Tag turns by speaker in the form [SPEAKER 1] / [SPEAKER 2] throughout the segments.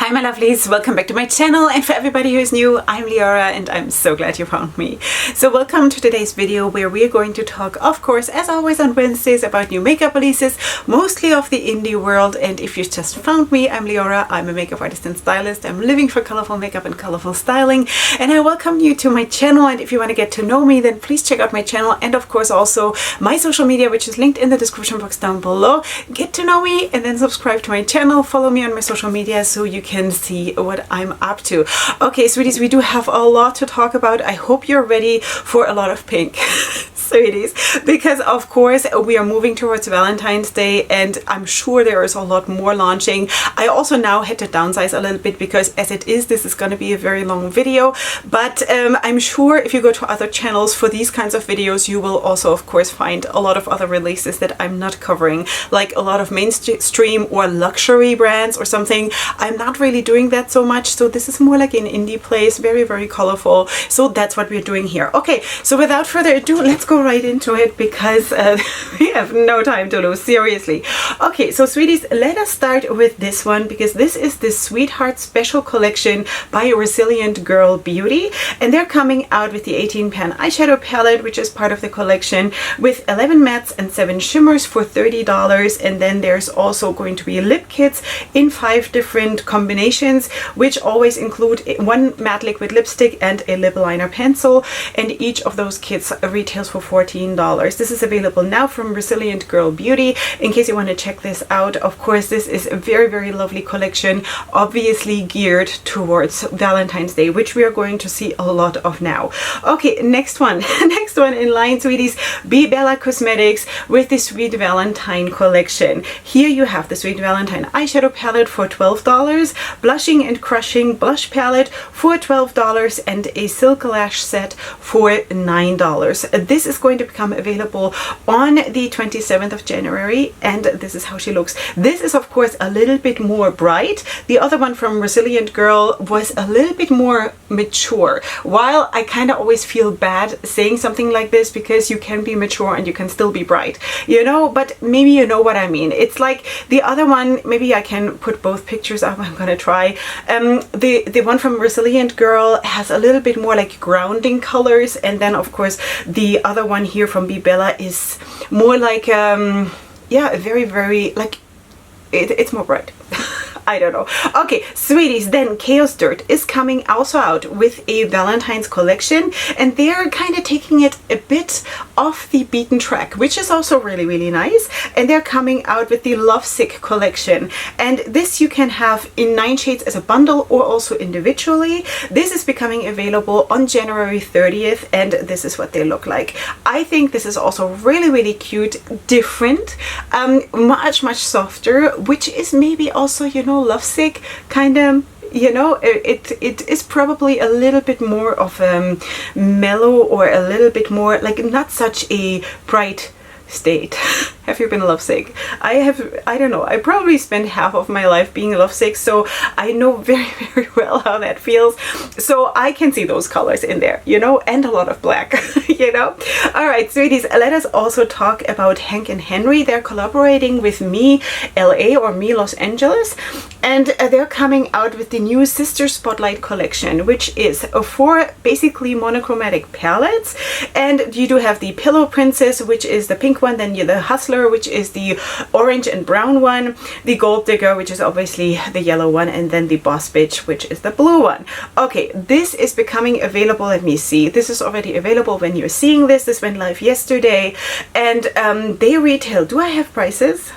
[SPEAKER 1] Hi my lovelies, welcome back to my channel, and for everybody who is new, I'm Leorah and I'm so glad you found me. So welcome to today's video where we are going to talk, of course, as always on Wednesdays, about new makeup releases, mostly of the indie world. And if you just found me, I'm Leorah, I'm a makeup artist and stylist. I'm living for colorful makeup and colorful styling, and I welcome you to my channel. And if you want to get to know me, then please check out my channel and of course also my social media, which is linked in the description box down below. Get to know me and then subscribe to my channel, follow me on my social media so you can see what I'm up to. Okay, sweeties, we do have a lot to talk about. I hope you're ready for a lot of pink. Sweeties, because of course we are moving towards Valentine's Day and I'm sure there is a lot more launching. I also now had to downsize a little bit because as it is, this is going to be a very long video, but I'm sure if you go to other channels for these kinds of videos, you will also of course find a lot of other releases that I'm not covering, like a lot of mainstream or luxury brands or something. I'm not really doing that so much, so this is more like an indie place, very, very colorful. So that's what we're doing here. Okay, so without further ado, let's go right into it because we have no time to lose, seriously. Okay, so sweeties, let us start with this one because this is the Sweetheart Special Collection by Resilient Girl Beauty, and they're coming out with the 18 pan eyeshadow palette, which is part of the collection, with 11 mattes and 7 shimmers for $30. And then there's also going to be lip kits in 5 different combinations, which always include one matte liquid lipstick and a lip liner pencil, and each of those kits retails for $14. This is available now from Resilient Girl Beauty in case you want to check this out. Of course, this is a very, very lovely collection, obviously geared towards Valentine's Day, which we are going to see a lot of now. Okay, next one. Next one in line, sweeties, Jybel Cosmetics with the Sweet Valentine collection. Here you have the Sweet Valentine eyeshadow palette for $12, Blushing and Crushing blush palette for $12, and a Silk Lash set for $9. This is going to become available on the 27th of January, and this is how she looks. This is of course a little bit more bright. The other one from Resilient Girl was a little bit more mature. While I kind of always feel bad saying something like this because you can be mature and you can still be bright, you know, but maybe you know what I mean. It's like the other one, maybe I can put both pictures up, I'm gonna try. The one from Resilient Girl has a little bit more like grounding colors, and then of course the other one here from Jybel is more like yeah, very, very like it's more bright. I don't know. Okay, sweeties, then Chaos Dirt is coming also out with a Valentine's collection, and they're kind of taking it a bit off the beaten track, which is also really, really nice. And they're coming out with the Lovesick collection, and this you can have in 9 shades as a bundle or also individually. This is becoming available on January 30th, and this is what they look like. I think this is also really, really cute, different, much, much softer, which is maybe also, you know, Lovesick kind of, you know, it is probably a little bit more of mellow, or a little bit more like not such a bright state. Have you been lovesick? I have. I don't know, I probably spent half of my life being lovesick, so I know very, very well how that feels. So I can see those colors in there, you know, and a lot of black. You know. All right, sweeties, let us also talk about Hank and Henry. They're collaborating with Me LA or Me Los Angeles, and they're coming out with the new Sister Spotlight collection, which is 4 basically monochromatic palettes. And you do have the Pillow Princess, which is the pink one, then you the Hustler, which is the orange and brown one, the Gold Digger, which is obviously the yellow one, and then the Boss Bitch, which is the blue one. Okay, this is becoming available. Let me see. This is already available when you're seeing this. This went live yesterday, and they retail. Do I have prices?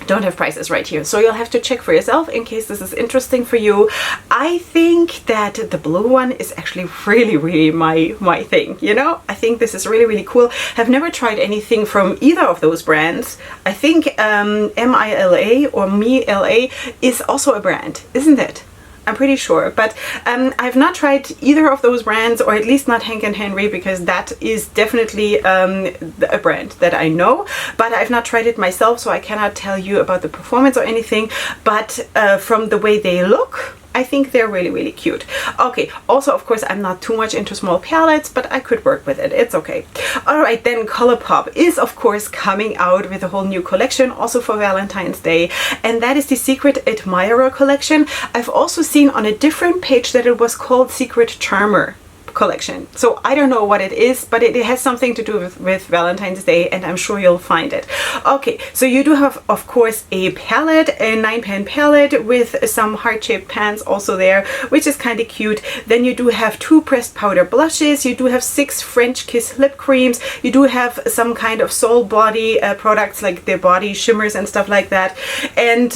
[SPEAKER 1] Don't have prices right here, so you'll have to check for yourself in case this is interesting for you. I think that the blue one is actually really, really my thing, you know. I think this is really, really cool. Have never tried anything from either of those brands. I think MILA or Me LA is also a brand, isn't it? I'm pretty sure, but I've not tried either of those brands, or at least not Hank and Henry, because that is definitely a brand that I know, but I've not tried it myself, so I cannot tell you about the performance or anything. But from the way they look, I think they're really, really cute. Okay, also, of course, I'm not too much into small palettes, but I could work with it. It's okay. All right, then ColourPop is, of course, coming out with a whole new collection, also for Valentine's Day, and that is the Secret Admirer collection. I've also seen on a different page that it was called Secret Charmer collection. So I don't know what it is, but it has something to do with Valentine's Day, and I'm sure you'll find it. Okay, so you do have, of course, a palette, a 9-pan palette with some heart-shaped pans also there, which is kind of cute. Then you do have 2 pressed powder blushes. You do have 6 French Kiss lip creams. You do have some kind of soul body products like the body shimmers and stuff like that. And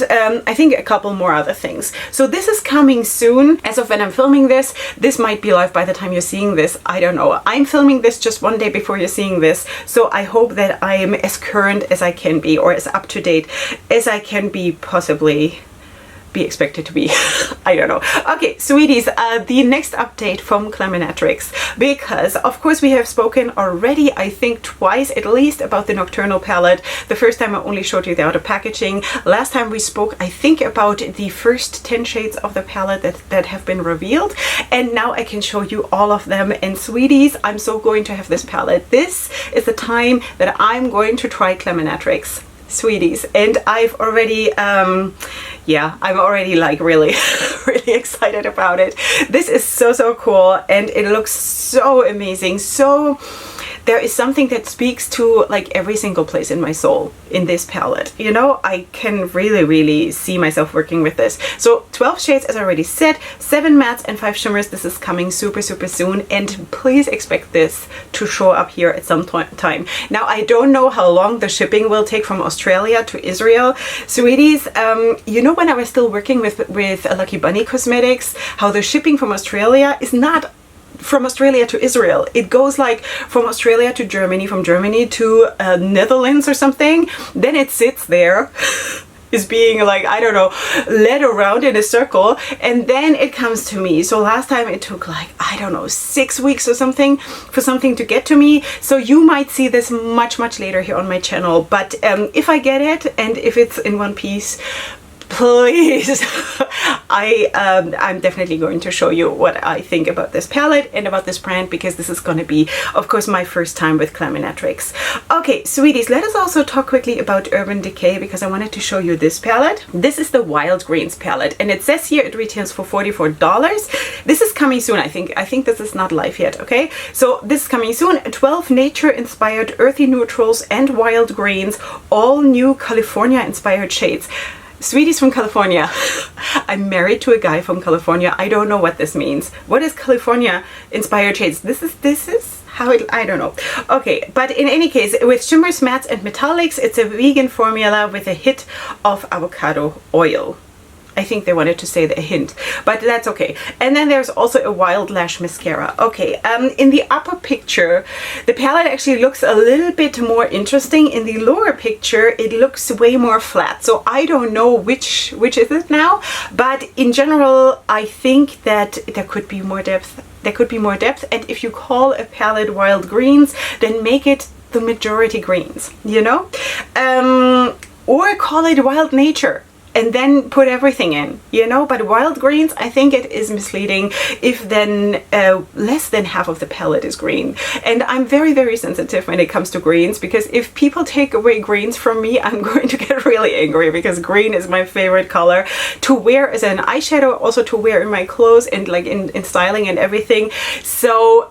[SPEAKER 1] I think a couple more other things. So this is coming soon. As of when I'm filming this, this might be live by the time you're seeing this. I don't know. I'm filming this just one day before you're seeing this, so I hope that I am as current as I can be, or as up to date as I can be possibly be expected to be. I don't know. Okay, sweeties, the next update from Kosmetics, because of course we have spoken already, I think twice at least, about the Nocturnal palette. The first time I only showed you the outer packaging. Last time we spoke, I think, about the first 10 shades of the palette that have been revealed, and now I can show you all of them. And sweeties, I'm so going to have this palette. This is the time that I'm going to try Kosmetics, sweeties, and I've already yeah, I'm already like really really excited about it. This is so cool, and it looks so amazing. So there is something that speaks to like every single place in my soul in this palette. You know, I can really see myself working with this. So 12 shades, as I already said, 7 mattes and 5 shimmers. This is coming super soon, and please expect this to show up here at some time. Now, I don't know how long the shipping will take from Australia to Israel. Sweeties, you know, when I was still working with Lucky Bunny Cosmetics, how the shipping from Australia is not from Australia to Israel. It goes like from Australia to Germany, from Germany to Netherlands or something. Then it sits there is being like, I don't know, led around in a circle, and then it comes to me. So last time it took like, I don't know, 6 weeks or something for something to get to me. So you might see this much later here on my channel, but if I get it and if it's in one piece, please, I'm definitely going to show you what I think about this palette and about this brand, because this is going to be, of course, my first time with Kosmetics. Okay, sweeties, let us also talk quickly about Urban Decay, because I wanted to show you this palette. This is the Wild Greens palette, and it says here it retails for $44. This is coming soon, I think. I think this is not live yet, okay? So this is coming soon. 12 nature-inspired earthy neutrals and wild greens, all new California-inspired shades. Sweeties from California. I'm married to a guy from California. I don't know what this means. What is California inspired shades? This is how it, I don't know. Okay, but in any case, with shimmers, mattes and metallics, it's a vegan formula with a hit of avocado oil. I think they wanted to say a hint, but that's okay. And then there's also a Wild Lash mascara. Okay, in the upper picture, the palette actually looks a little bit more interesting. In the lower picture, it looks way more flat. So I don't know which is it now, but in general, I think that there could be more depth. There could be more depth, and if you call a palette Wild Greens, then make it the majority greens, you know? Or call it Wild Nature, and then put everything in, you know? But Wild Greens, I think it is misleading if then less than half of the palette is green. And I'm very sensitive when it comes to greens, because if people take away greens from me, I'm going to get really angry, because green is my favorite color to wear as an eyeshadow, also to wear in my clothes and like in styling and everything. So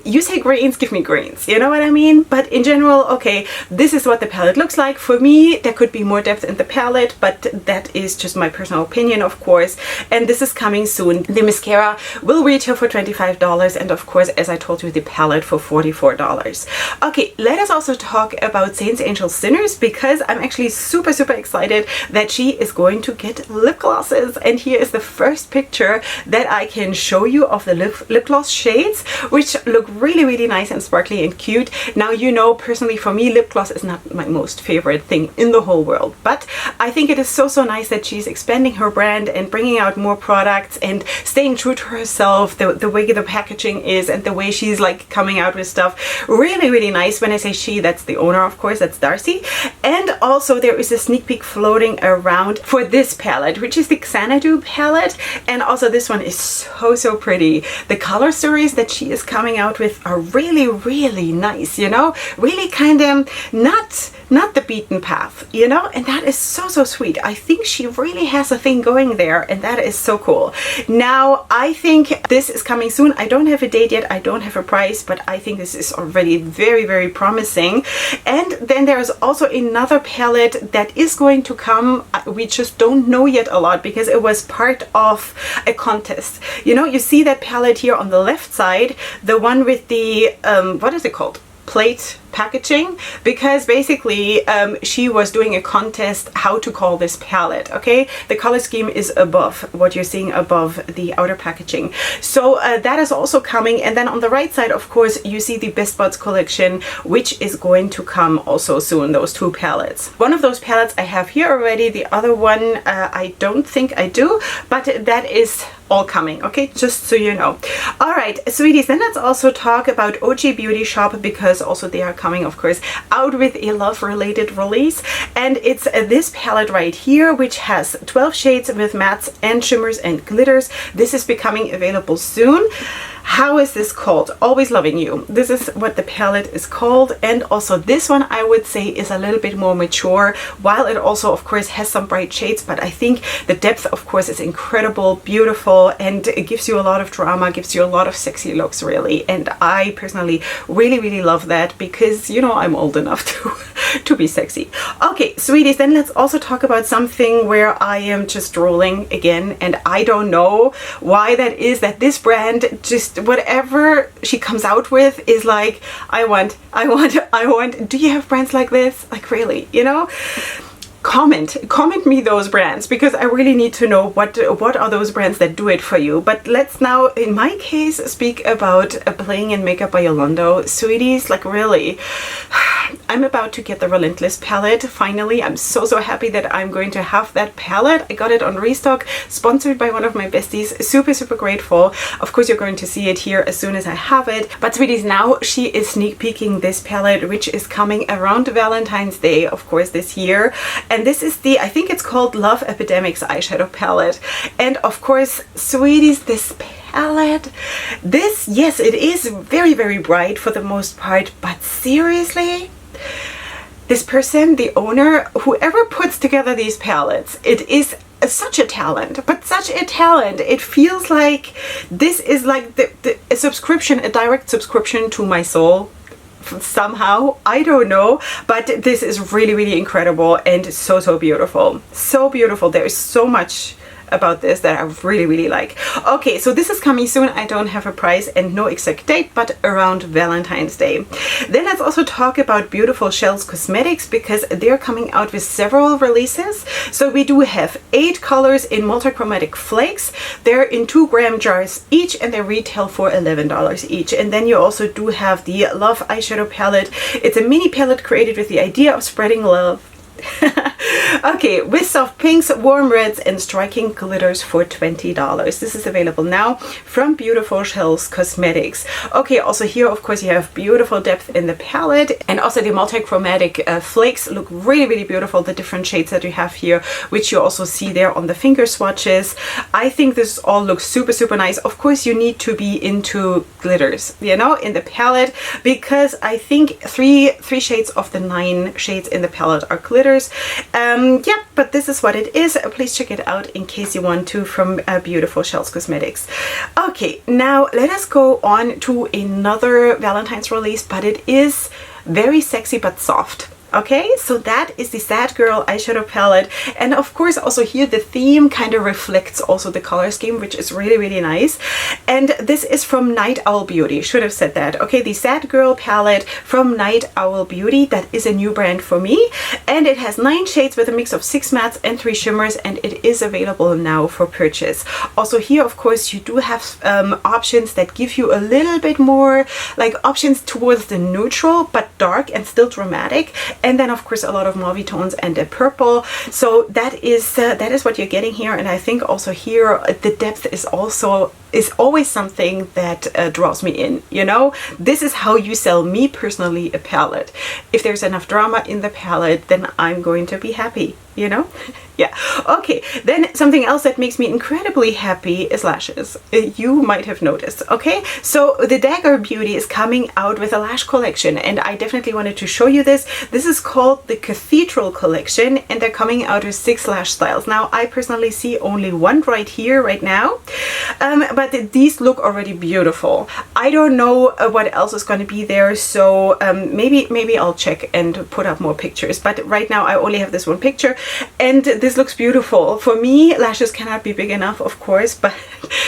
[SPEAKER 1] you say greens, give me greens, you know what I mean? But in general, okay, this is what the palette looks like. For me, there could be more depth in the palette, but that is just my personal opinion, of course, and this is coming soon. The mascara will retail for $25, and of course, as I told you, the palette for $44. Okay, let us also talk about Saints, Angels, Sinners, because I'm actually super excited that she is going to get lip glosses, and here is the first picture that I can show you of the lip gloss shades, which look really nice and sparkly and cute. Now, you know, personally for me, lip gloss is not my most favorite thing in the whole world, but I think it is so nice that she's expanding her brand and bringing out more products and staying true to herself, the way the packaging is and the way she's like coming out with stuff. Really, really nice. When I say she, that's the owner, of course, that's Darcy. And also there is a sneak peek floating around for this palette, which is the Xanadu palette. And also this one is so pretty. The color stories that she is coming out with are really, really nice, you know, really kind of not the beaten path, you know, and that is so sweet. I think she really has a thing going there, and that is so cool. Now I think this is coming soon. I don't have a date yet, I don't have a price, but I think this is already very promising. And then there's also another palette that is going to come. We just don't know yet a lot because it was part of a contest. You know, you see that palette here on the left side, the one with the what is it called, plate packaging, because basically she was doing a contest how to call this palette. Okay, the color scheme is above what you're seeing above the outer packaging, so that is also coming. And then on the right side, of course, you see the Best Buds collection, which is going to come also soon, those two palettes. One of those palettes I have here already, the other one I don't think I do, but that is all coming, okay, just so you know. All right, sweeties, then let's also talk about OG Beauty Shop, because also they are coming, of course, out with a love related release. And it's this palette right here, which has 12 shades with mattes and shimmers and glitters. This is becoming available soon. How is this called? Always Loving You. This is what the palette is called. And also this one, I would say, is a little bit more mature, while it also, of course, has some bright shades. But I think the depth, of course, is incredible, beautiful, and it gives you a lot of drama, gives you a lot of sexy looks, really. And I personally really love that, because, you know, I'm old enough to be sexy. Okay, sweeties, then let's also talk about something where I am just drooling again, and I don't know why that is, that this brand just, whatever she comes out with is like, I want. Do you have brands like this? Like, really, you know? Comment me those brands, because I really need to know what are those brands that do it for you. But let's now, in my case, speak about Playing in Makeup by Yolanda. Sweeties, like, really, I'm about to get the Relentless palette. Finally, I'm so happy that I'm going to have that palette. I got it on restock, sponsored by one of my besties. Super grateful. Of course, you're going to see it here as soon as I have it. But sweeties, now she is sneak peeking this palette, which is coming around Valentine's Day, of course, this year. And this is the, I think it's called Love Epidemics eyeshadow palette. And of course, sweeties, this palette, this, yes, it is very bright for the most part, but seriously, this person, the owner, whoever puts together these palettes, it is such a talent, but such a talent. It feels like this is like a subscription, a direct subscription to my soul. Somehow, I don't know, but this is really incredible and so beautiful. So beautiful. There is so much about this that I really like. Okay, so this is coming soon. I don't have a price and no exact date, but around Valentine's Day. Then let's also talk about Beautiful Shells Cosmetics, because they're coming out with several releases. So we do have 8 colors in multichromatic flakes. They're in 2-gram jars each, and they retail for $11 each. And then you also do have the Love eyeshadow palette. It's a mini palette created with the idea of spreading love. Okay, with soft pinks, warm reds, and striking glitters for $20. This is available now from Beautiful Shells Cosmetics. Okay, also here, of course, you have beautiful depth in the palette, and also the multichromatic flakes look really beautiful. The different shades that you have here, which you also see there on the finger swatches. I think this all looks super nice. Of course, you need to be into glitters, you know, in the palette, because I think three shades of the 9 shades in the palette are glitters. Yeah, but this is what it is. Please check it out in case you want to, from Beautiful Shells Cosmetics. Okay, now let us go on to another Valentine's release, but it is very sexy but soft. Okay, so that is the Sad Girl eyeshadow palette, and of course also here the theme kind of reflects also the color scheme, which is really nice. And this is from Night Owl Beauty, should have said that. Okay, the Sad Girl palette from Night Owl Beauty, that is a new brand for me, and it has 9 shades with a mix of 6 mattes and 3 shimmers, and it is available now for purchase. Also here, of course, you do have options that give you a little bit more like options towards the neutral but dark and still dramatic. and then of course a lot of mauve tones and a purple. So that is what you're getting here. And I think also here the depth is always something that draws me in, you know. This is how you sell me personally a palette. If there's enough drama in the palette, then I'm going to be happy, you know. Yeah. Okay, then something else that makes me incredibly happy is lashes. You might have noticed. Okay, so the Dagger Beauty is coming out with a lash collection, and I definitely wanted to show you this. This is called the Cathedral collection, and they're coming out with 6 lash styles. Now I personally see only one right here right now, but these look already beautiful. I don't know what else is going to be there, so maybe I'll check and put up more pictures, but right now I only have this one picture, and this looks beautiful. For me, lashes cannot be big enough, of course, but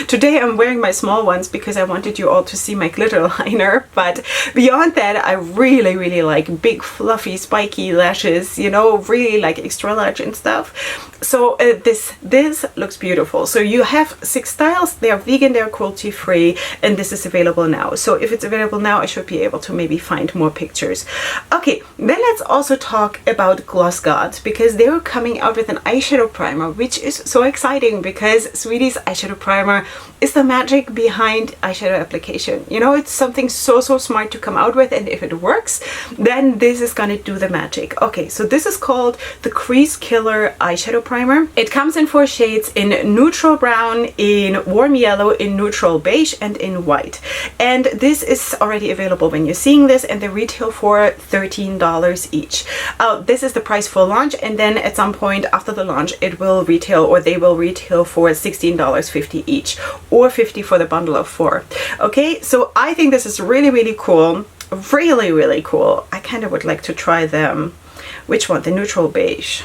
[SPEAKER 1] today I'm wearing my small ones because I wanted you all to see my glitter liner. But beyond that, I really like big fluffy spiky lashes, you know, really like extra large and stuff. So this looks beautiful. So you have 6 styles. They are vegan, they're cruelty free, and this is available now. So if it's available now, I should be able to maybe find more pictures. Okay, then let's also talk about Gloss Gods, because they're coming out with an eyeshadow primer, which is so exciting because, sweeties, eyeshadow primer is the magic behind eyeshadow application. You know, it's something so smart to come out with, and if it works, then this is gonna do the magic. Okay, so this is called the Crease Killer Eyeshadow Primer. It comes in 4 shades: in neutral brown, in warm yellow, in neutral beige, and in white. And this is already available when you're seeing this, and they retail for $13 each. This is the price for launch, and then at some point after the launch it will retail, or they will retail, for $16.50 each, or $50 for the bundle of 4. Okay, so I think this is really cool. Really cool. I kind of would like to try them. Which one? The neutral beige.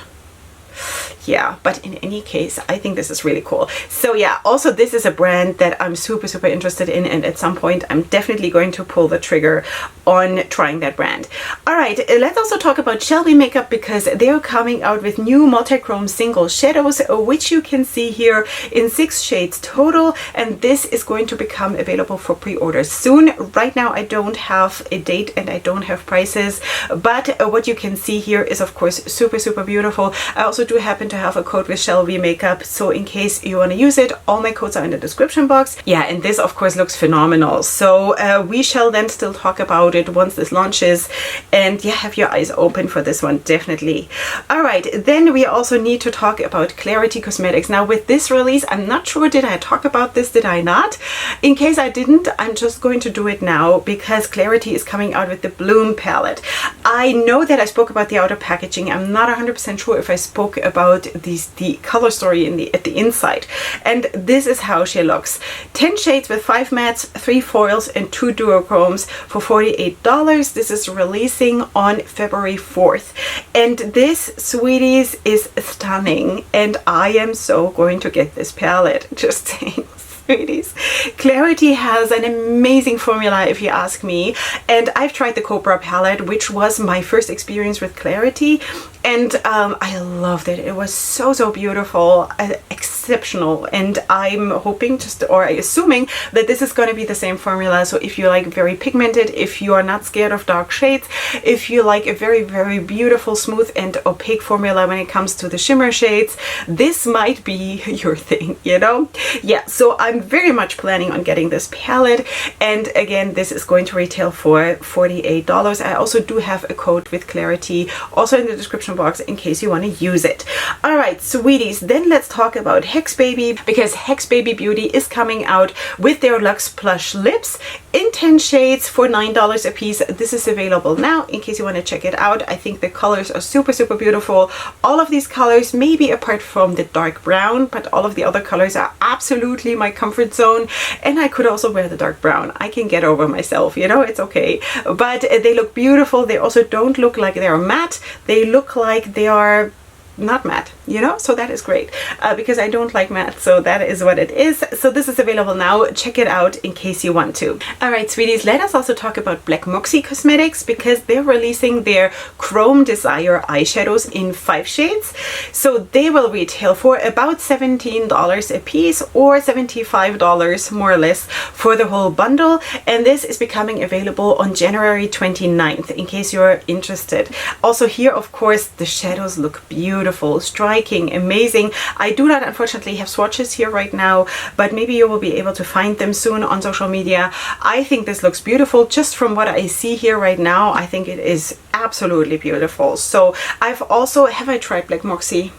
[SPEAKER 1] Yeah, but in any case, I think this is really cool. So yeah, also this is a brand that I'm super interested in, and at some point I'm definitely going to pull the trigger on trying that brand. All right, let's also talk about Shelby Makeup, because they're coming out with new multi-chrome single shadows, which you can see here in 6 shades total, and this is going to become available for pre-order soon. Right now I don't have a date and I don't have prices, but what you can see here is of course super beautiful. I also do happen to have a code with Shelby Makeup, so in case you want to use it, all my codes are in the description box. Yeah, and this of course looks phenomenal. So we shall then still talk about it once this launches, and yeah, have your eyes open for this one, definitely. All right, then we also need to talk about Klarity Cosmetics. Now with this release, I'm not sure, did I talk about this, did I not? In case I didn't, I'm just going to do it now, because Klarity is coming out with the Bloom palette. I know that I spoke about the outer packaging. I'm not 100% sure if I spoke about the color story at the inside, and this is how she looks. 10 shades with 5 mattes, 3 foils, and 2 duochromes for $48. This is releasing on February 4th, and this, sweeties, is stunning, and I am so going to get this palette, just saying. Sweeties. Klarity has an amazing formula, if you ask me, and I've tried the Cobra palette, which was my first experience with Klarity, and I loved it. It was so beautiful, exceptional, and I'm hoping assuming that this is going to be the same formula. So if you like very pigmented, if you are not scared of dark shades, if you like a very beautiful, smooth and opaque formula when it comes to the shimmer shades, this might be your thing, you know? Yeah, so I'm very much planning on getting this palette, and again, this is going to retail for $48. I also do have a code with Klarity also in the description box in case you want to use it. All right, sweeties, then let's talk about Hex Baby, because Hex Baby Beauty is coming out with their Luxe Plush Lips in 10 shades for $9 a piece. This is available now in case you want to check it out. I think the colors are super beautiful. All of these colors, maybe apart from the dark brown, but all of the other colors are absolutely my comfort zone, and I could also wear the dark brown. I can get over myself, you know, it's okay. But they look beautiful. They also don't look like they're matte. They look like they are not matte, you know, so that is great because I don't like matte, so that is what it is. So this is available now. Check it out in case you want to. All right, sweeties, let us also talk about Black Moxie Cosmetics because they're releasing their Chrome Desire eyeshadows in 5 shades. So they will retail for about $17 a piece or $75 more or less for the whole bundle, and this is becoming available on January 29th in case you're interested. Also here, of course, the shadows look beautiful, striking, amazing. I do not unfortunately have swatches here right now, but maybe you will be able to find them soon on social media. I think this looks beautiful just from what I see here right now. I think it is absolutely beautiful. So have I tried Black Moxie?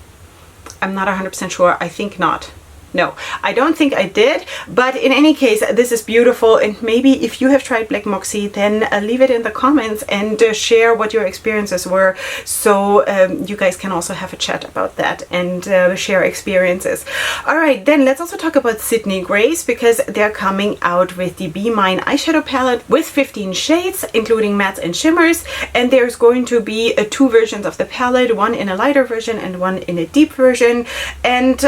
[SPEAKER 1] I'm not 100% sure. I think not. No, I don't think I did, but in any case, this is beautiful, and maybe if you have tried Black Moxie, then leave it in the comments and share what your experiences were, so you guys can also have a chat about that and share experiences. Alright, then let's also talk about Sydney Grace, because they're coming out with the Be Mine eyeshadow palette with 15 shades, including mattes and shimmers, and there's going to be 2 versions of the palette, one in a lighter version and one in a deep version, and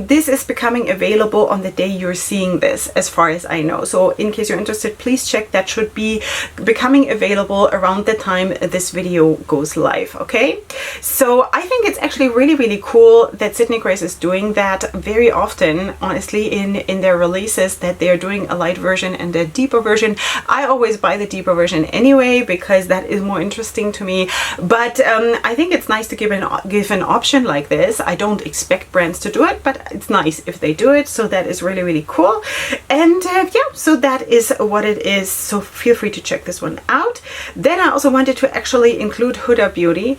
[SPEAKER 1] this is becoming available on the day you're seeing this, as far as I know. So in case you're interested, please check. That should be becoming available around the time this video goes live. Okay, so I think it's actually really cool that Sydney Grace is doing that very often, honestly, in their releases, that they're doing a light version and a deeper version. I always buy the deeper version anyway because that is more interesting to me, but I think it's nice to give an option like this. I don't expect brands to do it, but it's nice if they do it, so that is really cool. And yeah, so that is what it is, so feel free to check this one out. Then I also wanted to actually include Huda Beauty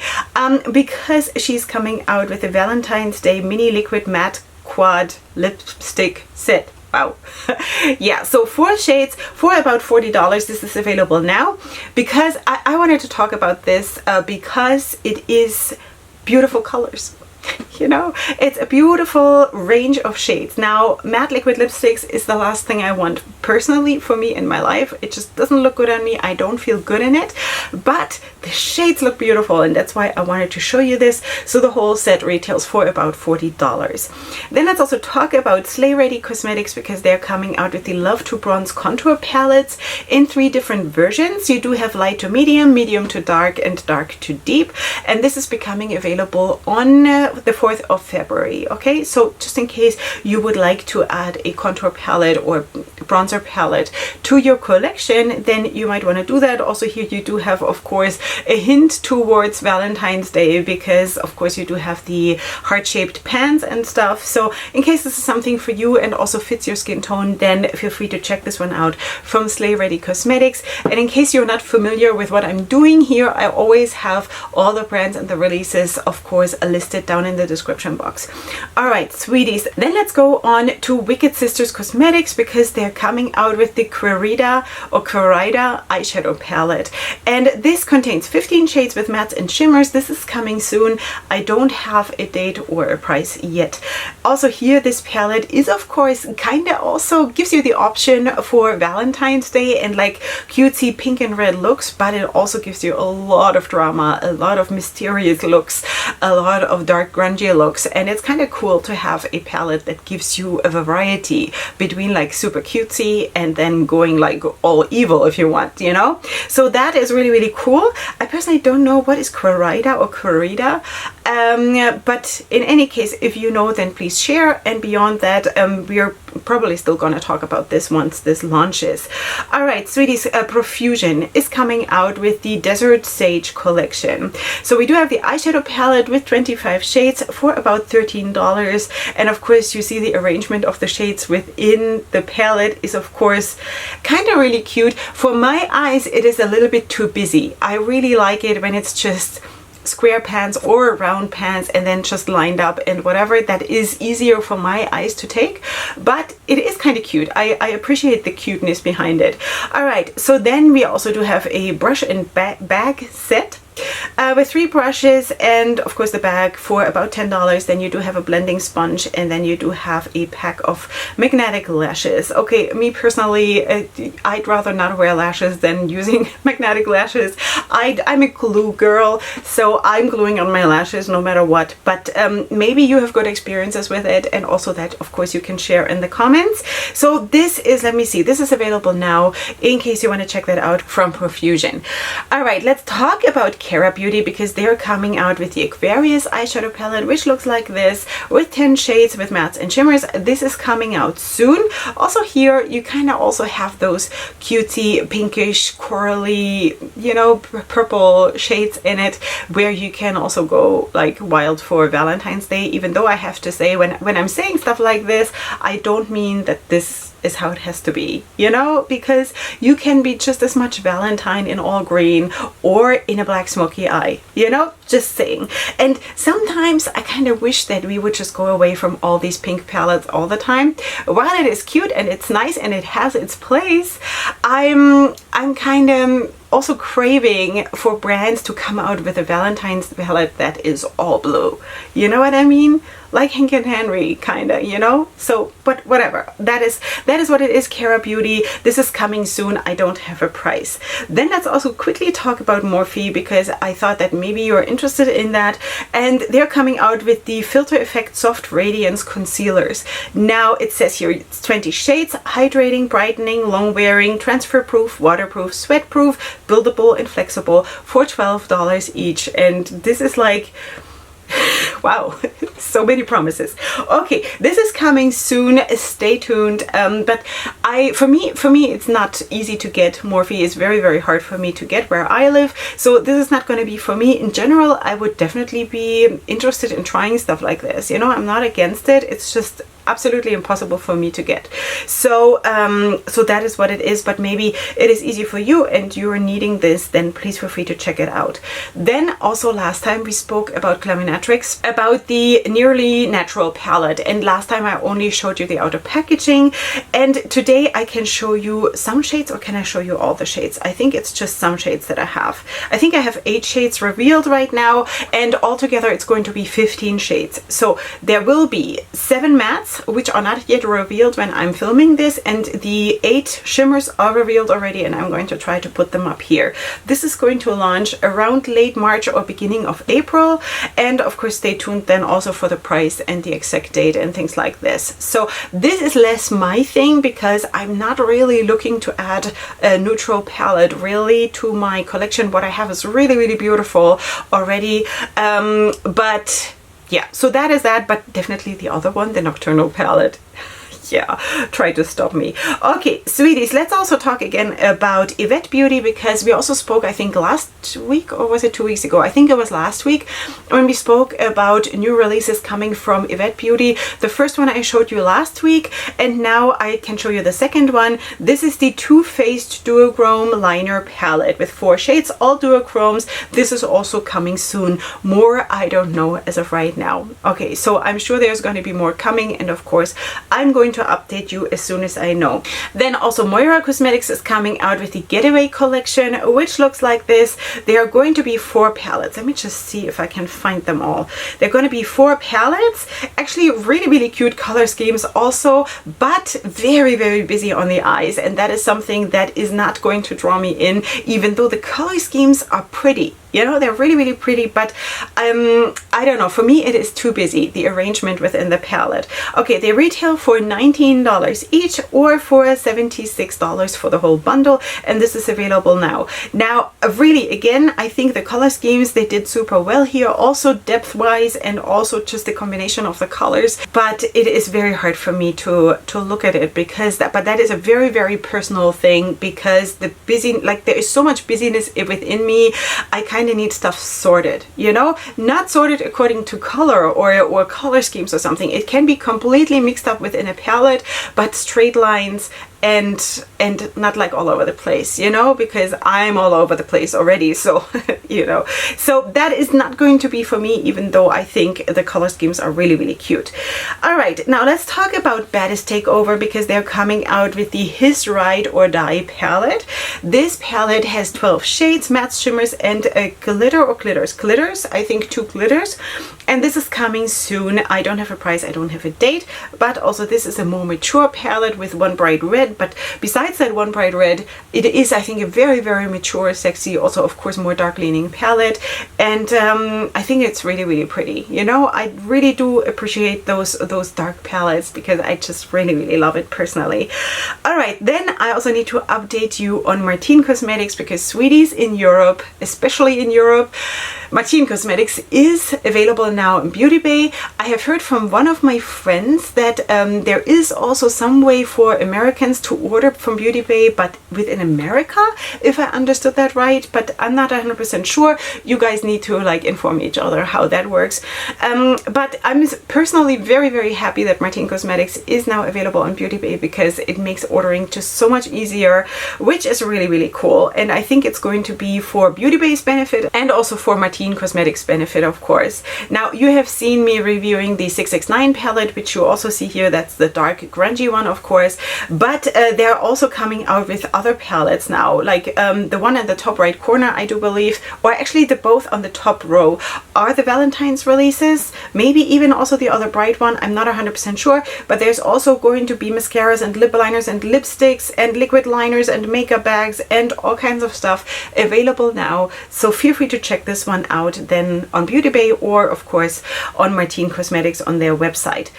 [SPEAKER 1] because she's coming out with a Valentine's Day mini liquid matte quad lipstick set. Wow. Yeah, so 4 shades for about $40. This is available now because I wanted to talk about this because it is beautiful colors. You know, it's a beautiful range of shades. Now, matte liquid lipsticks is the last thing I want personally for me in my life. It just doesn't look good on me. I don't feel good in it, but the shades look beautiful, and that's why I wanted to show you this. So the whole set retails for about $40. Then let's also talk about Slay Ready Cosmetics because they're coming out with the Love to Bronze contour palettes in 3 different versions. You do have light to medium, medium to dark, and dark to deep, and this is becoming available on the 4th of February. Okay, so just in case you would like to add a contour palette or bronzer palette to your collection, then you might want to do that. Also here you do have, of course, a hint towards Valentine's Day because of course you do have the heart-shaped pans and stuff. So in case this is something for you and also fits your skin tone, then feel free to check this one out from Slay Ready Cosmetics. And in case you're not familiar with what I'm doing here, I always have all the brands and the releases, of course, listed down in the description box. Alright, sweeties, then let's go on to Wicked Sisters Cosmetics because they're coming out with the Klarity eyeshadow palette, and this contains 15 shades with mattes and shimmers. This is coming soon. I don't have a date or a price yet. Also here, this palette is of course kinda also gives you the option for Valentine's Day and like cutesy pink and red looks, but it also gives you a lot of drama, a lot of mysterious looks, a lot of dark grungy looks, and it's kind of cool to have a palette that gives you a variety between like super cutesy and then going like all evil if you want, you know? So that is really cool. I personally don't know what is Klarity or Klarity, but in any case, if you know, then please share. And beyond that, we're probably still gonna talk about this once this launches. All right, sweeties, Profusion is coming out with the Desert Sage collection. So we do have the eyeshadow palette with 25 shades for about $13, and of course you see the arrangement of the shades within the palette is of course kind of really cute. For my eyes, it is a little bit too busy. I really like it when it's just square pans or round pans and then just lined up and whatever. That is easier for my eyes to take, but it is kind of cute. I appreciate the cuteness behind it. All right, so then we also do have a brush and bag set. with 3 brushes, and of course the bag for about $10. Then you do have a blending sponge, and then you do have a pack of magnetic lashes. Okay, me personally, I'd rather not wear lashes than using magnetic lashes. I'm a glue girl, so I'm gluing on my lashes no matter what, but maybe you have good experiences with it, and also that of course you can share in the comments. So this is, let me see, this is available now in case you want to check that out from Profusion. All right, let's talk about Cara Beauty, because they're coming out with the Aquarius eyeshadow palette, which looks like this with 10 shades with mattes and shimmers. This is coming out soon. Also here you kind of also have those cutesy pinkish corally, you know, purple shades in it, where you can also go like wild for Valentine's Day. Even though I have to say, when I'm saying stuff like this, I don't mean that this is how it has to be, you know, because you can be just as much Valentine in all green or in a black smoky eye, you know, just saying. And sometimes I kind of wish that we would just go away from all these pink palettes all the time. While it is cute and it's nice and it has its place, I'm kind of also craving for brands to come out with a Valentine's palette that is all blue. You know what I mean? Like Hank and Henry, kind of, you know? So, but whatever. That is what it is, Cara Beauty. This is coming soon. I don't have a price. Then let's also quickly talk about Morphe, because I thought that maybe you're interested in that. And they're coming out with the Filter Effect Soft Radiance Concealers. Now, it says here it's 20 shades, hydrating, brightening, long wearing, transfer proof, waterproof, sweat proof, buildable and flexible for $12 each. And this is like, wow, so many promises. Okay, this is coming soon. Stay tuned. But for me, it's not easy to get. Morphe is very, very hard for me to get where I live. So this is not going to be for me. In general, I would definitely be interested in trying stuff like this. You know, I'm not against it. It's just absolutely impossible for me to get. So so that is what it is, but maybe it is easy for you and you're needing this, then please feel free to check it out. Then also last time we spoke about Glamour, about the Nearly Natural palette, and last time I only showed you the outer packaging, and today I can show you some shades, or can I show you all the shades? I think it's just some shades that I have. I think I have 8 shades revealed right now, and altogether it's going to be 15 shades. So there will be 7 mattes, which are not yet revealed when I'm filming this, and the 8 shimmers are revealed already, and I'm going to try to put them up here. This is going to launch around late March or beginning of April, and of course stay tuned then also for the price and the exact date and things like this. So this is less my thing, because I'm not really looking to add a neutral palette really to my collection. What I have is really, really beautiful already, but yeah, so that is that, but definitely the other one, the Nocturnal palette. Yeah, try to stop me. Okay, sweeties, let's also talk again about Yvette Beauty, because we also spoke, I think last week, or was it 2 weeks ago? I think it was last week when we spoke about new releases coming from Yvette Beauty. The first one I showed you last week, and now I can show you the second one. This is the Too Faced Duochrome Liner Palette with 4 shades, all duochromes. This is also coming soon. More, I don't know as of right now. Okay, so I'm sure there's going to be more coming, and of course I'm going to update you as soon as I know. Then also Moira Cosmetics is coming out with the Getaway collection, which looks like this. There are going to be 4 palettes. Let me just see if I can find them all. They're going to be 4 palettes. Actually really, really cute color schemes also, but very, very busy on the eyes, and that is something that is not going to draw me in, even though the color schemes are pretty. You know, they're really, really pretty, but I don't know. For me, it is too busy, the arrangement within the palette. Okay, they retail for $19 each, or for $76 for the whole bundle, and this is available now. Now, really, again, I think the color schemes, they did super well here, also depth-wise, and also just the combination of the colors, but it is very hard for me to look at it, because that is a very, very personal thing, because the busy, like, there is so much busyness within me. I kind of need stuff sorted, you know, not sorted according to color or color schemes or something. It can be completely mixed up within a palette, but straight lines and not like all over the place, you know, because I'm all over the place already. So, you know, so that is not going to be for me, even though I think the color schemes are really, really cute. All right, now let's talk about Baddest Takeover, because they're coming out with the His Ride or Die palette. This palette has 12 shades, matte shimmers, and a glitter or glitters, I think 2 glitters. And this is coming soon. I don't have a price, I don't have a date, but also this is a more mature palette with one bright red. But besides that one bright red, it is, I think, a very, very mature, sexy, also of course more dark leaning palette. And I think it's really, really pretty. You know, I really do appreciate those dark palettes, because I just really, really love it personally. All right, then I also need to update you on Martine Cosmetics, because sweeties, in Europe, especially in Europe, Martine Cosmetics is available now in Beauty Bay. I have heard from one of my friends that there is also some way for Americans to order from Beauty Bay, but within America, if I understood that right, but I'm not 100% sure. You guys need to like inform each other how that works. But I'm personally very, very happy that Martine Cosmetics is now available on Beauty Bay, because it makes ordering just so much easier, which is really, really cool. And I think it's going to be for Beauty Bay's benefit and also for Martine Cosmetics benefit, of course. Now, you have seen me reviewing the 669 palette, which you also see here. That's the dark grungy one, of course, but they're also coming out with other palettes now, like the one in the top right corner, I do believe, or actually the both on the top row are the Valentine's releases, maybe even also the other bright one, I'm not 100% sure. But there's also going to be mascaras and lip liners and lipsticks and liquid liners and makeup bags and all kinds of stuff available now, so feel free to check this one out then on Beauty Bay, or of course on Martine Cosmetics on their website.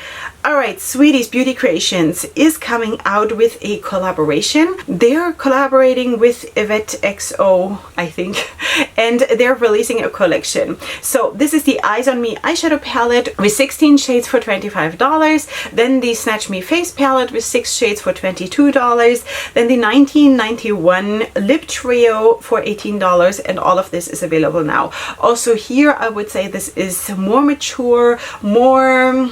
[SPEAKER 1] All right, Sweeties Beauty Creations is coming out with a collaboration. They're collaborating with Yvette XO, I think, and they're releasing a collection. So this is the Eyes on Me eyeshadow palette with 16 shades for $25. Then the Snatch Me Face palette with 6 shades for $22. Then the 1991 lip trio for $18, and all of this is available now. Also here, I would say this is more mature, more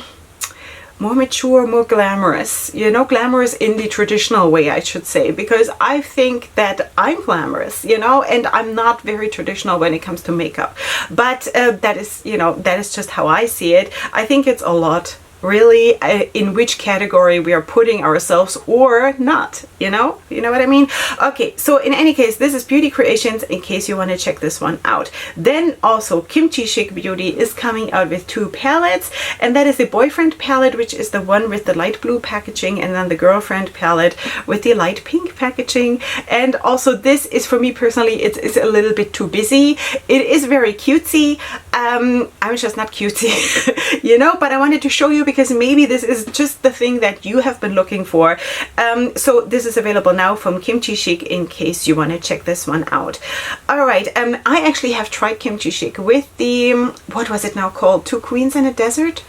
[SPEAKER 1] glamorous, you know, glamorous in the traditional way, I should say, because I think that I'm glamorous, you know, and I'm not very traditional when it comes to makeup, but that is, you know, that is just how I see it. I think it's a lot really in which category we are putting ourselves or not, you know what I mean? Okay, so in any case, this is Beauty Creations, in case you want to check this one out. Then also Kimchi Chic Beauty is coming out with 2 palettes, and that is the Boyfriend palette, which is the one with the light blue packaging, and then the Girlfriend palette with the light pink packaging. And also this is, for me personally, it's a little bit too busy. It is very cutesy. I'm just not cutesy, you know, but I wanted to show you because maybe this is just the thing that you have been looking for. So this is available now from Kimchi Chic, in case you want to check this one out. All right, I actually have tried Kimchi Chic with the, what was it now called? 2 Queens in a Desert?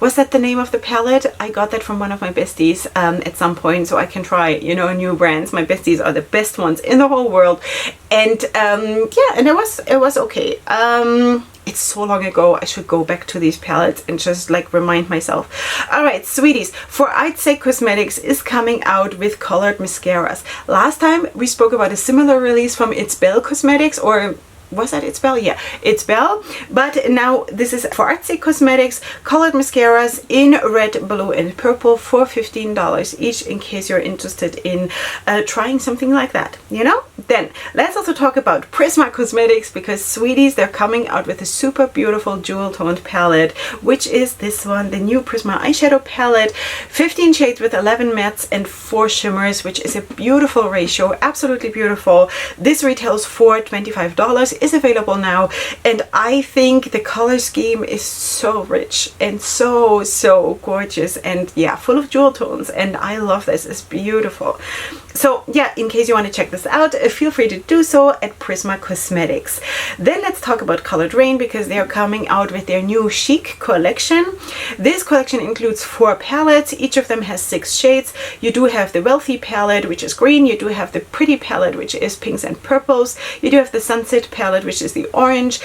[SPEAKER 1] Was that the name of the palette? I got that from one of my besties at some point, so I can try, you know, new brands. My besties are the best ones in the whole world. And yeah, and it was okay. It's so long ago, I should go back to these palettes and just like remind myself. All right, Sweeties, for I'd Say Cosmetics is coming out with colored mascaras. Last time we spoke about a similar release from It's Belle Cosmetics, or was that It's Belle? Yeah, It's Belle. But now this is for Artsy Cosmetics, colored mascaras in red, blue, and purple for $15 each, in case you're interested in trying something like that, you know? Then let's also talk about Prisma Cosmetics, because Sweeties, they're coming out with a super beautiful jewel toned palette, which is this one, the new Prisma eyeshadow palette, 15 shades with 11 mattes and 4 shimmers, which is a beautiful ratio, absolutely beautiful. This retails for $25, is available now, and I think the color scheme is so rich and so gorgeous, and yeah, full of jewel tones, and I love this. It's beautiful. So yeah, in case you want to check this out, feel free to do so at Prisma Cosmetics. Then let's talk about Colored Rain, because they are coming out with their new Chic collection. This collection includes 4 palettes. Each of them has 6 shades. You do have the Wealthy palette, which is green. You do have the Pretty palette, which is pinks and purples. You do have the Sunset palette, palette, which is the orange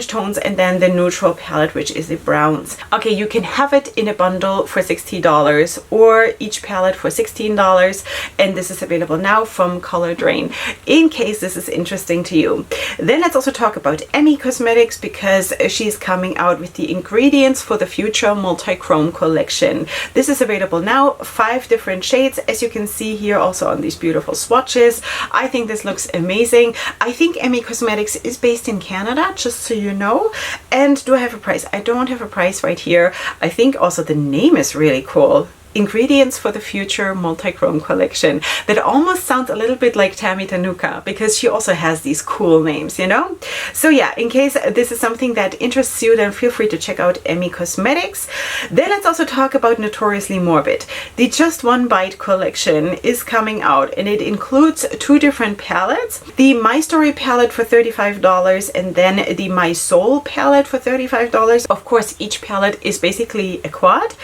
[SPEAKER 1] tones, and then the neutral palette, which is the browns. Okay, you can have it in a bundle for $60 or each palette for $16, and this is available now from Color Drain, in case this is interesting to you. Then let's also talk about Emi Cosmetics, because she's coming out with the ingredients for the future multi-chrome collection. This is available now, 5 different shades, as you can see here also on these beautiful swatches. I think this looks amazing. I think Emi Cosmetics is based in Canada, just so you know. And do I have a price? I don't have a price right here. I think also the name is really cool. Ingredients for the future multi-chrome collection. That almost sounds a little bit like Tammy Tanuka, because she also has these cool names, you know? So yeah, in case this is something that interests you, then feel free to check out Emi Cosmetics. Then let's also talk about Notoriously Morbid. The Just One Bite collection is coming out, and it includes 2 different palettes. The My Story palette for $35, and then the My Soul palette for $35. Of course, each palette is basically a quad.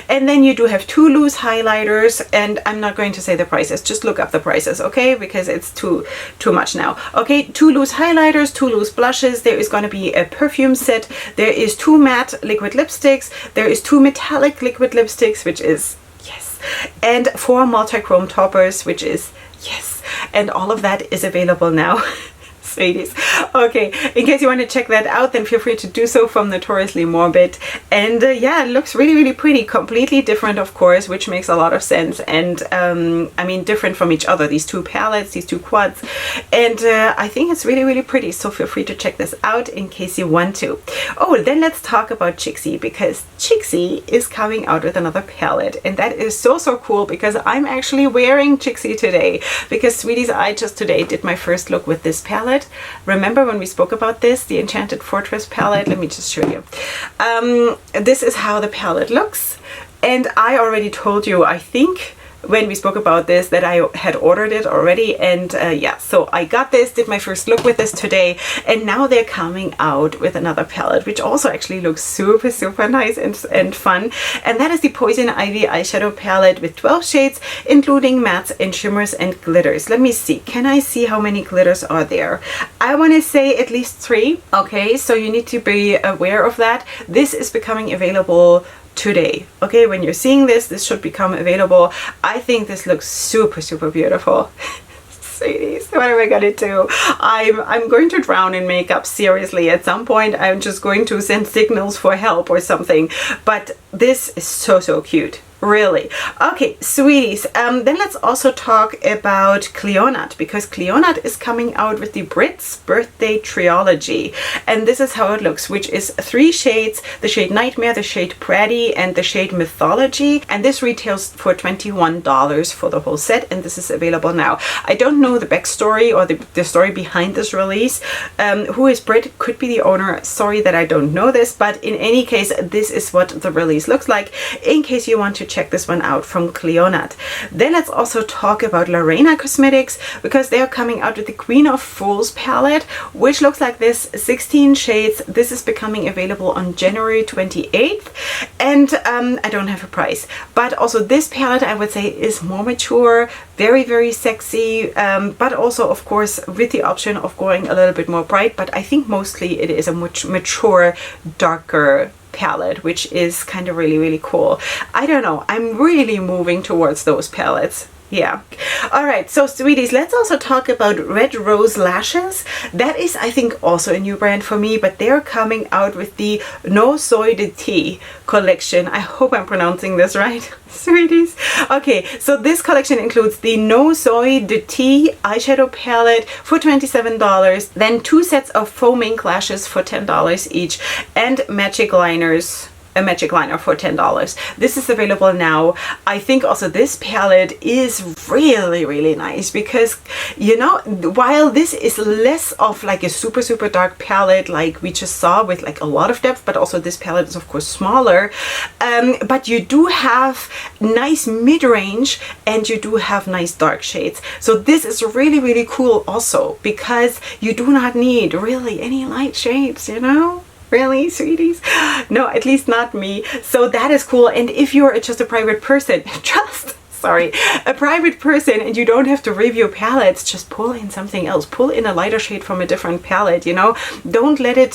[SPEAKER 1] And then you do have 2 loose highlighters, and I'm not going to say the prices, just look up the prices, okay, because it's too much now. Okay, 2 loose highlighters, 2 loose blushes, there is going to be a perfume set, there is 2 matte liquid lipsticks, there is 2 metallic liquid lipsticks, which is yes, and 4 multi-chrome toppers, which is yes, and all of that is available now. Sweeties. Okay, in case you want to check that out, then feel free to do so from Notoriously Morbid. And yeah, it looks really, really pretty. Completely different, of course, which makes a lot of sense. And I mean, different from each other, these 2 palettes, these 2 quads. And I think it's really, really pretty. So feel free to check this out in case you want to. Oh, then let's talk about CXC, because CXC is coming out with another palette. And that is so, so cool, because I'm actually wearing CXC today. Because, sweeties, I just today did my first look with this palette. Remember when we spoke about this, the Enchanted Fortress palette? Let me just show you. This is how the palette looks. And I already told you, I think, when we spoke about this, that I had ordered it already. And yeah, so I got this, did my first look with this today, and now they're coming out with another palette, which also actually looks super, super nice and fun. And that is the Poison Ivy eyeshadow palette with 12 shades, including mattes and shimmers and glitters. Let me see, can I see how many glitters are there? I want to say at least 3. Okay, so you need to be aware of that. This is becoming available today. Okay, when you're seeing this, this should become available. I think this looks super, super beautiful. Sweeties, what am I gonna do? I'm going to drown in makeup, seriously. At some point I'm just going to send signals for help or something, but this is so, so cute. Really. Okay, sweeties, then let's also talk about Cleonut, because Cleonut is coming out with the Brits Birthday Trilogy, and this is how it looks, which is 3 shades, the shade Nightmare, the shade Pretty, and the shade Mythology, and this retails for $21 for the whole set, and this is available now. I don't know the backstory or the story behind this release. Who is Brit? Could be the owner. Sorry that I don't know this, but in any case, this is what the release looks like, in case you want to check this one out from Cleonut. Then let's also talk about Leorah Cosmetics, because they are coming out with the Queen of Fools palette, which looks like this, 16 shades. This is becoming available on January 28th, and I don't have a price, but also this palette I would say is more mature, very, very sexy, but also of course with the option of going a little bit more bright, but I think mostly it is a much mature, darker palette, which is kind of really, really cool. I don't know, I'm really moving towards those palettes. Yeah. All right, so sweeties, let's also talk about Red Rose Lashes. That is, I think, also a new brand for me, but they're coming out with the No Soy de Tea collection. I hope I'm pronouncing this right, sweeties. Okay, so this collection includes the No Soy de Tea eyeshadow palette for $27, then 2 sets of faux mink lashes for $10 each, and magic liners, a magic liner for $10. This is available now. I think also this palette is really, really nice, because, you know, while this is less of like a super, super dark palette like we just saw with like a lot of depth, but also this palette is of course smaller, but you do have nice mid-range and you do have nice dark shades. So this is really, really cool also, because you do not need really any light shades, you know? Really, sweeties? No, at least not me. So that is cool. And if you're just a private person, just sorry, a private person and you don't have to review palettes, just pull in something else. Pull in a lighter shade from a different palette, you know? Don't let it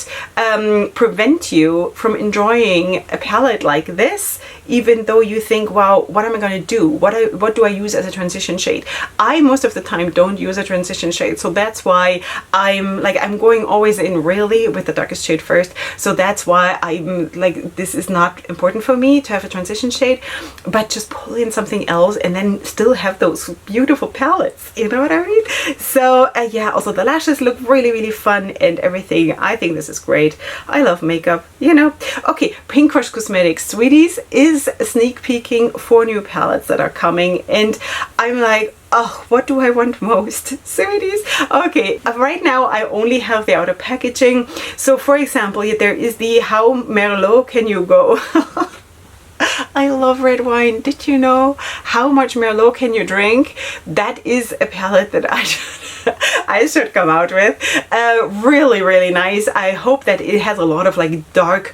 [SPEAKER 1] prevent you from enjoying a palette like this, even though you think, wow, what am I going to do? What do I use as a transition shade? I most of the time don't use a transition shade, so that's why I'm going always in really with the darkest shade first. So that's why I'm like, this is not important for me to have a transition shade, but just pull in something else and then still have those beautiful palettes, you know what I mean? So yeah, also the lashes look really, really fun and everything. I think this is great. I love makeup, you know. Okay, Pink Crush Cosmetics, sweeties, is sneak peeking 4 new palettes that are coming, and I'm like, oh, what do I want most? Sweeties. Okay, right now I only have the outer packaging. So for example, there is the How Merlot Can You Go? I love red wine. Did you know? How much Merlot can you drink? That is a palette that I should come out with. Really, really nice. I hope that it has a lot of like dark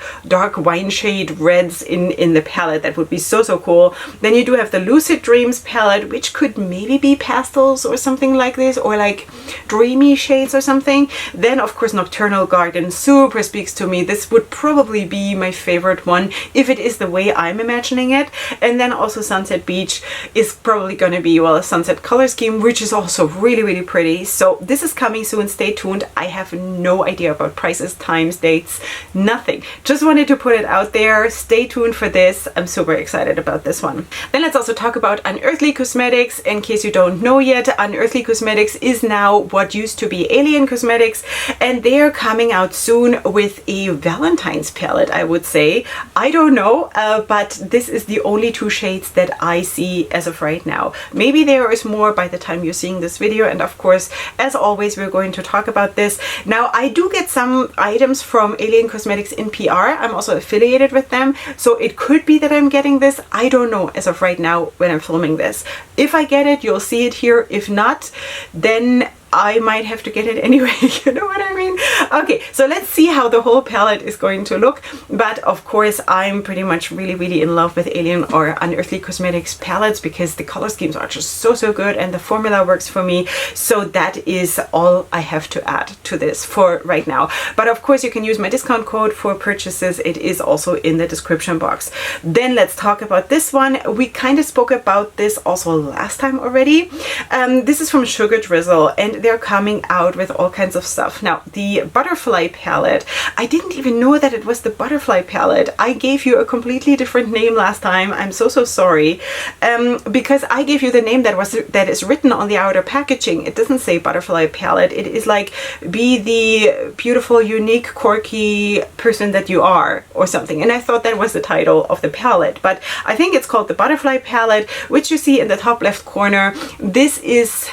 [SPEAKER 1] wine shade reds in the palette. That would be so cool. Then you do have the Lucid Dreams palette, which could maybe be pastels or something like this, or like dreamy shades or something. Then of course Nocturnal Garden super speaks to me. This would probably be my favorite one if it is the way I'm imagining it. And then also Sunset Beach is probably going to be, well, a sunset color scheme, which is also really, really pretty. So this is coming soon. Stay tuned. I have no idea about prices, times, dates, nothing. Just wanted to put it out there. Stay tuned for this. I'm super excited about this one. Then let's also talk about Unearthly Cosmetics. In case you don't know yet, Unearthly Cosmetics is now what used to be Alien Cosmetics, and they're coming out soon with a Valentine's palette, I would say. I don't know, but this is the only 2 shades that I see as of right now. Maybe there is more by the time you're seeing this video, and of course, as always, we're going to talk about this. Now, I do get some items from Alien Cosmetics in PR. I'm also affiliated with them, so it could be that I'm getting this. I don't know as of right now when I'm filming this. If I get it, you'll see it here. If not, then I might have to get it anyway, you know what I mean? Okay, so let's see how the whole palette is going to look. But of course, I'm pretty much really, really in love with Alien or Unearthly Cosmetics palettes because the color schemes are just so good and the formula works for me. So that is all I have to add to this for right now. But of course, you can use my discount code for purchases. It is also in the description box. Then let's talk about this one. We kind of spoke about this also last time already. This is from Sugar Drizzle, and they're coming out with all kinds of stuff. Now, the Butterfly palette, I didn't even know that it was the Butterfly palette. I gave you a completely different name last time. I'm so sorry, because I gave you the name that is written on the outer packaging. It doesn't say Butterfly palette. It is like, be the beautiful, unique, quirky person that you are, or something. And I thought that was the title of the palette, but I think it's called the Butterfly palette, which you see in the top left corner. This is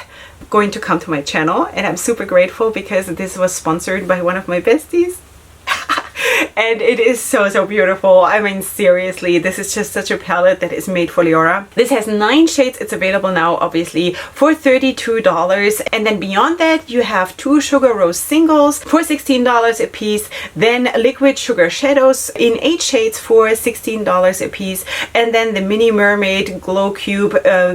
[SPEAKER 1] going to come to my channel, and I'm super grateful because this was sponsored by one of my besties. And it is so beautiful. I mean, seriously, this is just such a palette that is made for Leorah. This has 9 shades. It's available now, obviously, for $32. And then beyond that, you have 2 Sugar Rose singles for $16 a piece. Then Liquid Sugar Shadows in 8 shades for $16 a piece. And then the Mini Mermaid Glow Cube,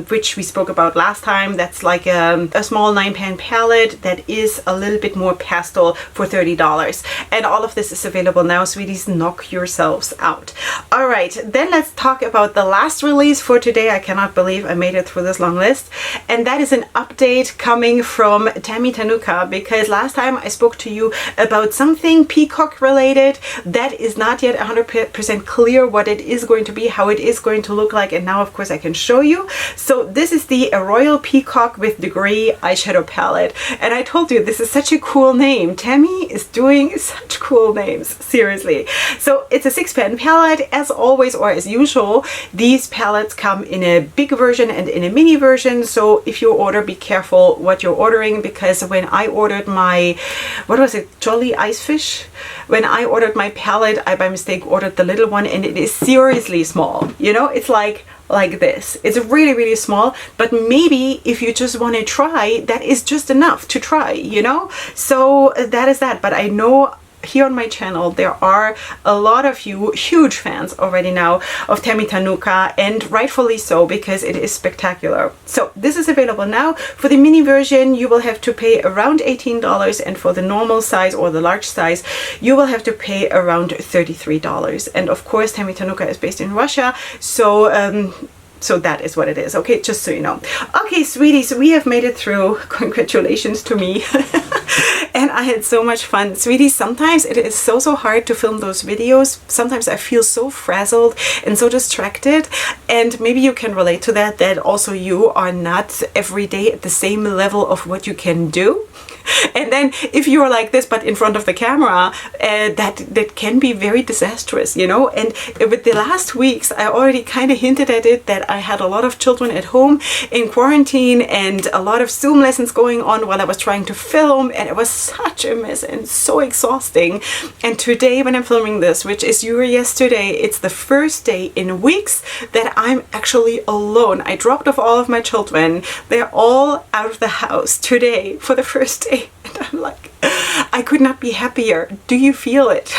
[SPEAKER 1] which we spoke about last time. That's like a small 9-pan palette that is a little bit more pastel for $30. And all of this is available now, sweeties. Knock yourselves out. All right, then let's talk about the last release for today. I cannot believe I made it through this long list, and that is an update coming from Tammy Tanuka, because last time I spoke to you about something peacock related that is not yet 100% clear what it is going to be, how it is going to look like, and now of course I can show you. So this is the Royal Peacock with Degree eyeshadow palette, and I told you this is such a cool name. Tammy is doing such cool names, seriously. So it's a 6-pan palette, as always, or as usual. These palettes come in a big version and in a mini version, so if you order, be careful what you're ordering, because when I ordered my, what was it, Jolly Icefish? When I ordered my palette, I by mistake ordered the little one, and it is seriously small. You know, it's like this. It's really small, but maybe if you just want to try, that is just enough to try, you know? So that is that. But I know here on my channel, there are a lot of you huge fans already now of Temi Tanuka, and rightfully so, because it is spectacular. So this is available now. For the mini version, you will have to pay around $18, and for the normal size or the large size, you will have to pay around $33. And of course, Temi Tanuka is based in Russia, so that is what it is, okay, just so you know. Okay, sweeties, we have made it through. Congratulations to me. And I had so much fun. Sweeties, sometimes it is so hard to film those videos. Sometimes I feel so frazzled and so distracted. And maybe you can relate to that, that also you are not every day at the same level of what you can do. And then if you are like this, but in front of the camera, that can be very disastrous, you know. And with the last weeks, I already kind of hinted at it, that I had a lot of children at home in quarantine and a lot of Zoom lessons going on while I was trying to film, and it was such a mess and so exhausting. And today, when I'm filming this, which is yesterday, it's the first day in weeks that I'm actually alone. I dropped off all of my children. They're all out of the house today for the first day. And I'm like, I could not be happier. Do you feel it?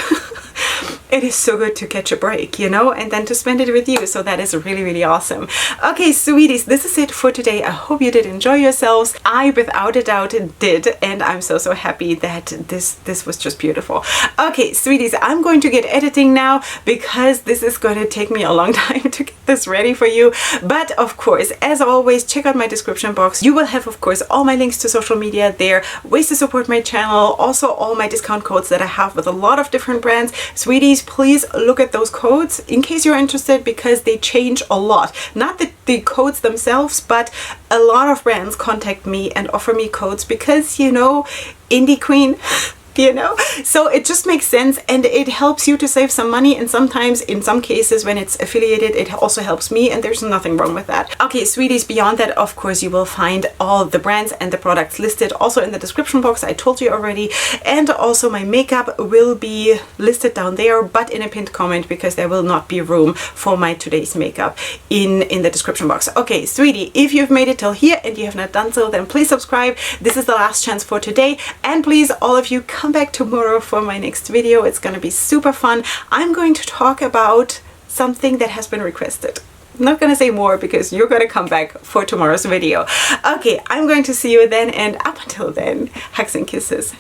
[SPEAKER 1] It is so good to catch a break, you know, and then to spend it with you. So that is really, really awesome. Okay, sweeties, this is it for today. I hope you did enjoy yourselves. I, without a doubt, did. And I'm so happy that this was just beautiful. Okay, sweeties, I'm going to get editing now, because this is going to take me a long time to get this ready for you. But of course, as always, check out my description box. You will have, of course, all my links to social media there, ways to support my channel, also all my discount codes that I have with a lot of different brands. Sweeties, please look at those codes in case you're interested, because they change a lot. Not the codes themselves, but a lot of brands contact me and offer me codes because, you know, indie queen. You know, so it just makes sense, and it helps you to save some money, and sometimes in some cases when it's affiliated, it also helps me, and there's nothing wrong with that. Okay, sweeties, beyond that, of course, you will find all the brands and the products listed also in the description box. I told you already, and also my makeup will be listed down there, but in a pinned comment, because there will not be room for my today's makeup in the description box. Okay, sweetie, if you've made it till here and you have not done so, then please subscribe. This is the last chance for today, and please, all of you, come back tomorrow for my next video. It's going to be super fun. I'm going to talk about something that has been requested. I'm not going to say more because you're going to come back for tomorrow's video. Okay, I'm going to see you then, and up until then, hugs and kisses.